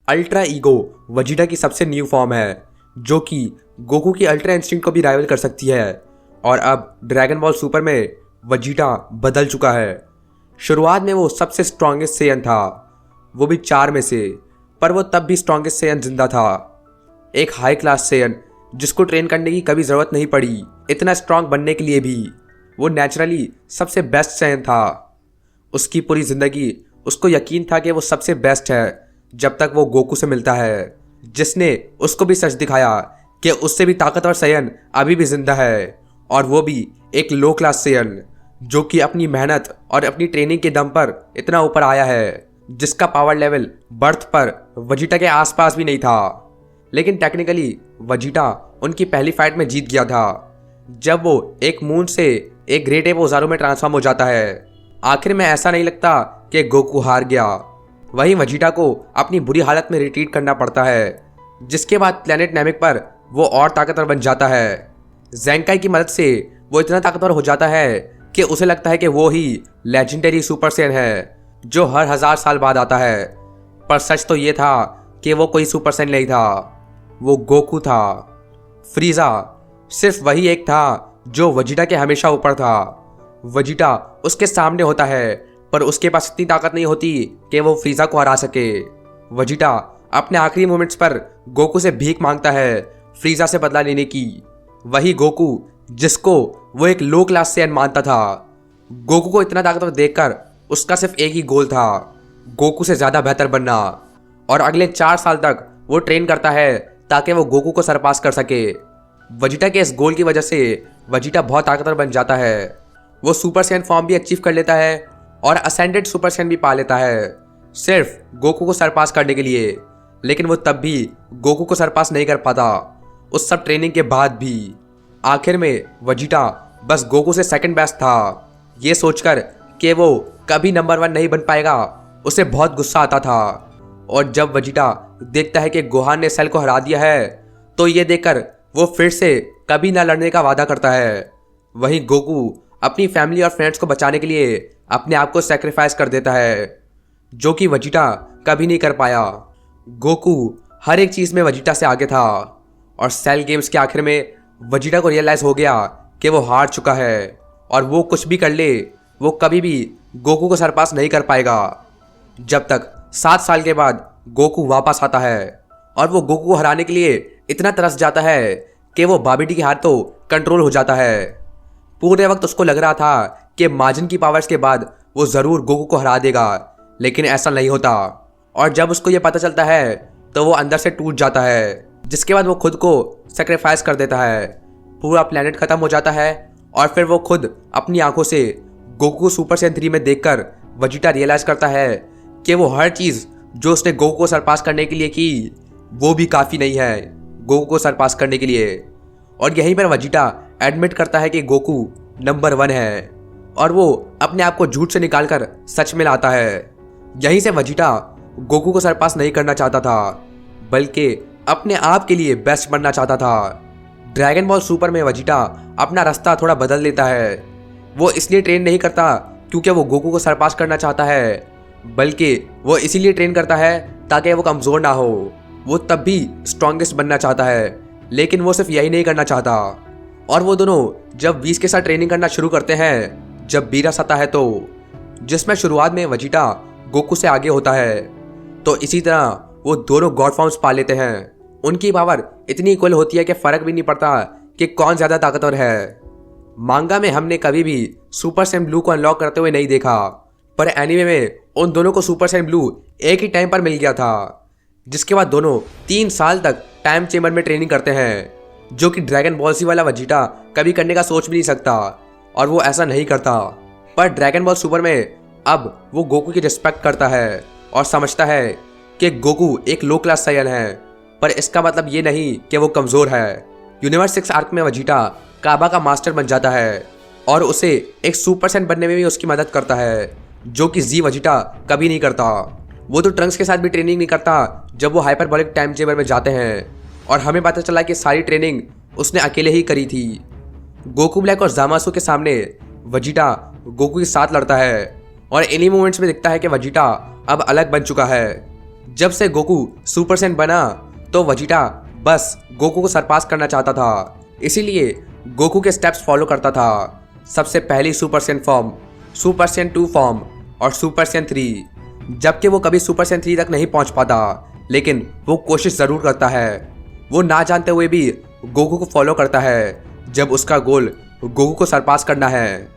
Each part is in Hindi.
अल्ट्रा ईगो वजीटा की सबसे न्यू फॉर्म है जो कि गोकू की अल्ट्रा इंस्टिंक्ट को भी राइवल कर सकती है। और अब ड्रैगन बॉल सुपर में वजीटा बदल चुका है। शुरुआत में वो सबसे स्ट्रॉन्गेस्ट सेयन था, वो भी 4 में से, पर वो तब भी स्ट्रॉन्गेस्ट सेयन जिंदा था। एक हाई क्लास सेयन जिसको ट्रेन करने की कभी ज़रूरत नहीं पड़ी। इतना स्ट्रांग बनने के लिए भी वो नेचुरली सबसे बेस्ट सेयन था। उसकी पूरी ज़िंदगी उसको यकीन था कि वो सबसे बेस्ट है जब तक वो गोकू से मिलता है, जिसने उसको भी सच दिखाया कि उससे भी ताकतवर सेयन अभी भी जिंदा है, और वो भी एक लो क्लास सेयन जो कि अपनी मेहनत और अपनी ट्रेनिंग के दम पर इतना ऊपर आया है जिसका पावर लेवल बर्थ पर वजीटा के आसपास भी नहीं था। लेकिन टेक्निकली वजीटा उनकी पहली फाइट में जीत गया था जब वो एक मून से एक ग्रेट एप ओजारू में ट्रांसफॉर्म हो जाता है। आखिर में ऐसा नहीं लगता कि गोकू हार गया। वहीं वजीटा को अपनी बुरी हालत में रिट्रीट करना पड़ता है, जिसके बाद प्लेनेट नैमिक पर वो और ताकतवर बन जाता है। ज़ेंकाई की मदद से वो इतना ताकतवर हो जाता है कि उसे लगता है कि वो ही लेजेंडरी सुपर सेयन है जो हर 1000 साल बाद आता है। पर सच तो ये था कि वो कोई सुपर सेयन नहीं था, वो गोकू था। फ्रीजा सिर्फ वही एक था जो वजीटा के हमेशा ऊपर था। वजीटा उसके सामने होता है पर उसके पास इतनी ताकत नहीं होती कि वो फ्रीजा को हरा सके। वजीटा अपने आखिरी मोमेंट्स पर गोकू से भीख मांगता है फ्रीजा से बदला लेने की। वही गोकू जिसको वो एक लो क्लास सेयन मानता था। गोकू को इतना ताकतवर देखकर उसका सिर्फ एक ही गोल था, गोकू से ज़्यादा बेहतर बनना। और अगले 4 साल तक वो ट्रेन करता है ताकि वो गोकू को सरपास कर सके। वजीटा के इस गोल की वजह से वजीटा बहुत ताकतवर बन जाता है। वो सुपर सेयन फॉर्म भी अचीव कर लेता है और असेंडेड सुपर सेयन भी पा लेता है, सिर्फ गोकू को सरपास करने के लिए। लेकिन वो तब भी गोकू को सरपास नहीं कर पाता, उस सब ट्रेनिंग के बाद भी। आखिर में वजीटा बस गोकू से सेकंड बेस्ट था। ये सोचकर कि वो कभी नंबर 1 नहीं बन पाएगा उसे बहुत गुस्सा आता था। और जब वजीटा देखता है कि गोहान ने सेल को हरा दिया है तो ये देखकर वो फिर से कभी ना लड़ने का वादा करता है। वहीं गोकू अपनी फैमिली और फ्रेंड्स को बचाने के लिए अपने आप को सेक्रीफाइस कर देता है, जो कि वजीटा कभी नहीं कर पाया। गोकू हर एक चीज़ में वजीटा से आगे था और सेल गेम्स के आखिर में वजीटा को रियलाइज़ हो गया कि वो हार चुका है और वो कुछ भी कर ले वो कभी भी गोकू को सरपास नहीं कर पाएगा। जब तक 7 साल के बाद गोकू वापस आता है और वो गोकू को हराने के लिए इतना तरस जाता है कि वो बाबिडी की हार तो कंट्रोल हो जाता है। पूरे वक्त उसको लग रहा था कि माजिन की पावर्स के बाद वो ज़रूर गोकू को हरा देगा, लेकिन ऐसा नहीं होता। और जब उसको ये पता चलता है तो वो अंदर से टूट जाता है, जिसके बाद वो खुद को सेक्रीफाइस कर देता है। पूरा प्लेनेट ख़त्म हो जाता है और फिर वो खुद अपनी आंखों से गोकू सुपर सेयन 3 में देखकर वजीटा रियलाइज़ करता है कि वो हर चीज़ जो उसने गोकू को सरपास करने के लिए की वो भी काफ़ी नहीं है गोकू को सरपास करने के लिए। और यहीं पर वजीटा एडमिट करता है कि गोकू नंबर 1 है और वो अपने आप को झूठ से निकालकर सच में लाता है। यहीं से वजीटा गोकू को सरपास नहीं करना चाहता था, बल्कि अपने आप के लिए बेस्ट बनना चाहता था। ड्रैगन बॉल सुपर में वजीटा अपना रास्ता थोड़ा बदल लेता है। वो इसलिए ट्रेन नहीं करता क्योंकि वो गोकू को सरपास करना चाहता है, बल्कि वो इसीलिए ट्रेन करता है ताकि वो कमज़ोर ना हो। वो तब भी स्ट्रॉन्गेस्ट बनना चाहता है, लेकिन वो सिर्फ यही नहीं करना चाहता। और वो दोनों जब वीस के साथ ट्रेनिंग करना शुरू करते हैं जब बीरस आता है तो, जिसमें शुरुआत में वजीटा गोकू से आगे होता है, तो इसी तरह वो दोनों गॉड फॉर्म्स पा लेते हैं। उनकी पावर इतनी इक्वल होती है कि फ़र्क भी नहीं पड़ता कि कौन ज़्यादा ताकतवर है। मांगा में हमने कभी भी सुपर सेयन ब्लू को अनलॉक करते हुए नहीं देखा, पर एनीमे में उन दोनों को सुपर सेयन ब्लू एक ही टाइम पर मिल गया था, जिसके बाद दोनों 3 साल तक टाइम चेम्बर में ट्रेनिंग करते हैं, जो कि ड्रैगन बॉल सी वाला वजीटा कभी करने का सोच भी नहीं सकता, और वो ऐसा नहीं करता। पर ड्रैगन बॉल सुपर में अब वो गोकू की रिस्पेक्ट करता है और समझता है कि गोकू एक लो क्लास सेयन है, पर इसका मतलब ये नहीं कि वो कमज़ोर है। यूनिवर्स 6 आर्क में वजीटा काबा का मास्टर बन जाता है और उसे एक सुपर सेयन बनने में भी उसकी मदद करता है, जो कि जी वजीटा कभी नहीं करता। वो तो ट्रंक्स के साथ भी ट्रेनिंग नहीं करता जब वो हाइपरबॉलिक टाइम चेम्बर में जाते हैं, और हमें पता चला कि सारी ट्रेनिंग उसने अकेले ही करी थी। गोकू ब्लैक और जामासु के सामने वजीटा गोकू के साथ लड़ता है और इन्हीं मोमेंट्स में दिखता है कि वजीटा अब अलग बन चुका है। जब से गोकू सुपर सैयन बना तो वेजिटा बस गोकू को सरपास करना चाहता था, इसीलिए गोकू के स्टेप्स फॉलो करता था। सबसे पहली super Saiyan form, super Saiyan 2 form और सुपर सैयन 3। जबकि वो कभी सुपर सैयन 3 तक नहीं पहुंच पाता, लेकिन वो कोशिश ज़रूर करता है। वो ना जानते हुए भी गोकू को फॉलो करता है, जब उसका गोल गोकू को सरपास करना है।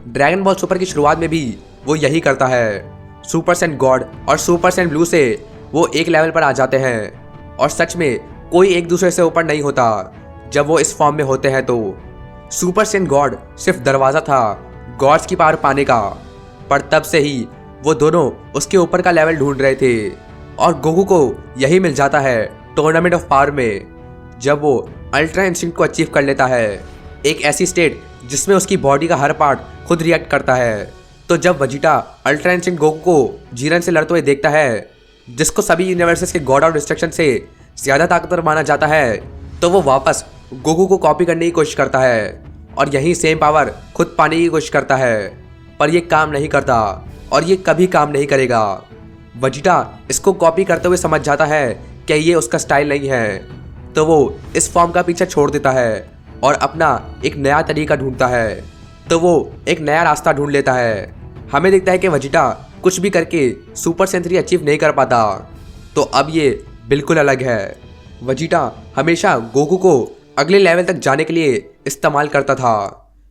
ड्रैगन बॉल सुपर की शुरुआत में भी वो यही करता है। सुपर सैयन गॉड और सुपर सैयन ब्लू से वो एक लेवल पर आ जाते हैं, और सच में कोई एक दूसरे से ऊपर नहीं होता जब वो इस फॉर्म में होते हैं। तो सुपर सैयन गॉड सिर्फ दरवाज़ा था गॉड्स की पावर पाने का, पर तब से ही वो दोनों उसके ऊपर का लेवल ढूंढ रहे थे, और गोकू को यही मिल जाता है टूर्नामेंट ऑफ पावर में, जब वो अल्ट्रा इंस्टिंक्ट को अचीव कर लेता है। एक ऐसी स्टेट जिसमें उसकी बॉडी का हर पार्ट खुद रिएक्ट करता है। तो जब वेजिटा अल्ट्रा इंस्टिंक्ट गोकू को जीरन से लड़ते हुए देखता है, जिसको सभी यूनिवर्सेस के गॉड ऑफ डिस्ट्रक्शन से ज़्यादा ताकतवर माना जाता है, तो वो वापस गोकू को कॉपी करने की कोशिश करता है और यही सेम पावर खुद पाने की कोशिश करता है, पर ये काम नहीं करता और ये कभी काम नहीं करेगा। वेजिटा इसको कॉपी करते हुए समझ जाता है कि ये उसका स्टाइल नहीं है, तो वो इस फॉर्म का पीछे छोड़ देता है और अपना एक नया तरीका ढूंढता है। तो वो एक नया रास्ता ढूंढ लेता है। हमें दिखता है कि वेजिटा कुछ भी करके सुपर सैयन 3 अचीव नहीं कर पाता, तो अब ये बिल्कुल अलग है। वेजिटा हमेशा गोकू को अगले लेवल तक जाने के लिए इस्तेमाल करता था।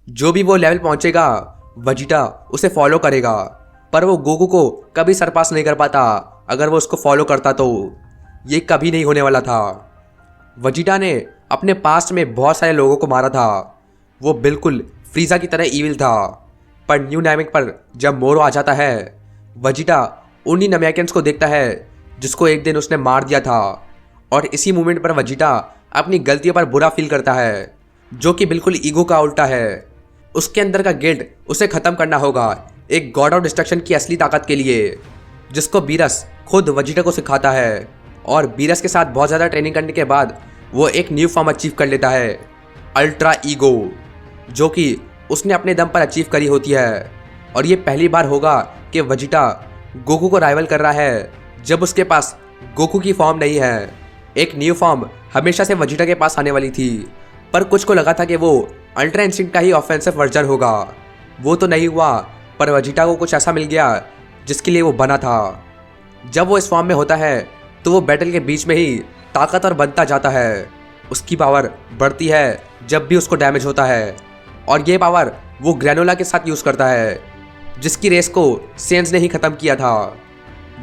जो भी वो लेवल पहुंचेगा वेजिटा उसे फॉलो करेगा, पर वो गोकू को कभी सरपास नहीं कर पाता। अगर वो उसको फॉलो करता तो ये कभी नहीं होने वाला था। वेजिटा ने अपने पास्ट में बहुत सारे लोगों को मारा था। वो बिल्कुल फ्रीजा की तरह ईविल था, पर न्यू नामेक पर जब मोरो आ जाता है, वेजिटा उन्हीं नमैकियंस को देखता है जिसको एक दिन उसने मार दिया था, और इसी मोमेंट पर वेजिटा अपनी गलतियों पर बुरा फील करता है, जो कि बिल्कुल ईगो का उल्टा है। उसके अंदर का गिल्ट उसे ख़त्म करना होगा एक गॉड ऑफ डिस्ट्रक्शन की असली ताकत के लिए, जिसको बीरस खुद वेजिटा को सिखाता है। और बीरस के साथ बहुत ज़्यादा ट्रेनिंग करने के बाद वो एक न्यू फॉर्म अचीव कर लेता है, अल्ट्रा ईगो, जो कि उसने अपने दम पर अचीव करी होती है। और ये पहली बार होगा कि वेजिटा गोकू को राइवल कर रहा है जब उसके पास गोकू की फॉर्म नहीं है। एक न्यू फॉर्म हमेशा से वेजिटा के पास आने वाली थी, पर कुछ को लगा था कि वो अल्ट्रा इंस्टिंक्ट का ही ऑफेंसिव वर्जन होगा। वो तो नहीं हुआ, पर वेजिटा को कुछ ऐसा मिल गया जिसके लिए वो बना था। जब वो इस फॉर्म में होता है तो वो बैटल के बीच में ही ताकतवर बनता जाता है। उसकी पावर बढ़ती है जब भी उसको डैमेज होता है, और ये पावर वो ग्रेनोला के साथ यूज़ करता है, जिसकी रेस को सेंस ने ही ख़त्म किया था।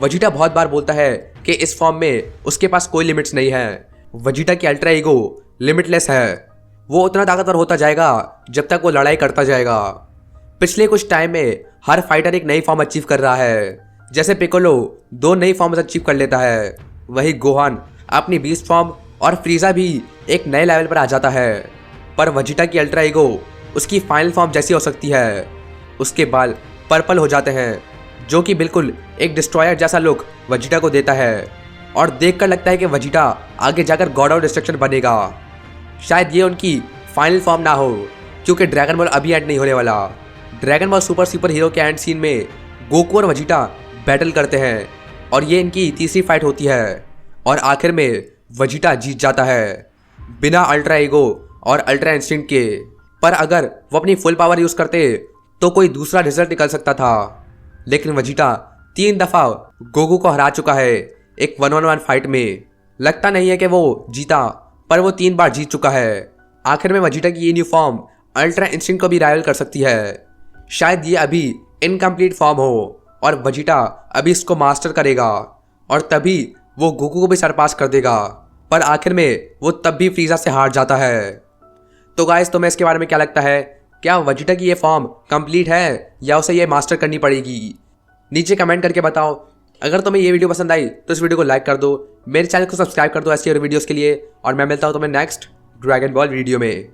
वेजिटा बहुत बार बोलता है कि इस फॉर्म में उसके पास कोई लिमिट्स नहीं है। वेजिटा की अल्ट्रा ईगो लिमिटलेस है। वो उतना ताकतवर होता जाएगा जब तक वो लड़ाई करता जाएगा। पिछले कुछ टाइम में हर फाइटर एक नई फॉर्म अचीव कर रहा है। जैसे पिकोलो 2 नई फॉर्म्स अचीव कर लेता है, वही गोहान अपनी बीस्ट फॉर्म और फ्रीजा भी एक नए लेवल पर आ जाता है। पर वेजिटा की अल्ट्रा ईगो उसकी फाइनल फॉर्म जैसी हो सकती है। उसके बाल पर्पल हो जाते हैं, जो कि बिल्कुल एक डिस्ट्रॉयर जैसा लुक वेजिटा को देता है, और देखकर लगता है कि वेजिटा आगे जाकर गॉड ऑफ डिस्ट्रक्शन बनेगा। शायद ये उनकी फाइनल फॉर्म ना हो, क्योंकि ड्रैगन बॉल अभी एंड नहीं होने वाला। ड्रैगन बॉल सुपर हीरो के एंड सीन में गोकू और वेजिटा बैटल करते हैं, और ये इनकी तीसरी फाइट होती है, और आखिर में वेजिटा जीत जाता है बिना अल्ट्रा ईगो और अल्ट्रा इंस्टिंक्ट के। पर अगर वो अपनी फुल पावर यूज़ करते तो कोई दूसरा रिजल्ट निकल सकता था, लेकिन वेजिटा 3 दफ़ा गोकू को हरा चुका है एक 1-on-1 फाइट में। लगता नहीं है कि वो जीता, पर वो 3 बार जीत चुका है। आखिर में वेजिटा की ये न्यू फॉर्म अल्ट्रा इंस्टिंक्ट को भी राइवल कर सकती है। शायद ये अभी इनकम्प्लीट फॉर्म हो और वेजिटा अभी इसको मास्टर करेगा, और तभी वो गोकू को भी सरपास कर देगा, पर आखिर में वो तब भी फ्रीजा से हार जाता है। तो गाइस, तुम्हें इसके बारे में क्या लगता है? क्या वेजिटा की ये फॉर्म कंप्लीट है या उसे ये मास्टर करनी पड़ेगी? नीचे कमेंट करके बताओ। अगर तुम्हें ये वीडियो पसंद आई तो इस वीडियो को लाइक कर दो, मेरे चैनल को सब्सक्राइब कर दो ऐसी और वीडियोस के लिए, और मैं मिलता हूँ तुम्हें नेक्स्ट ड्रैगन बॉल वीडियो में।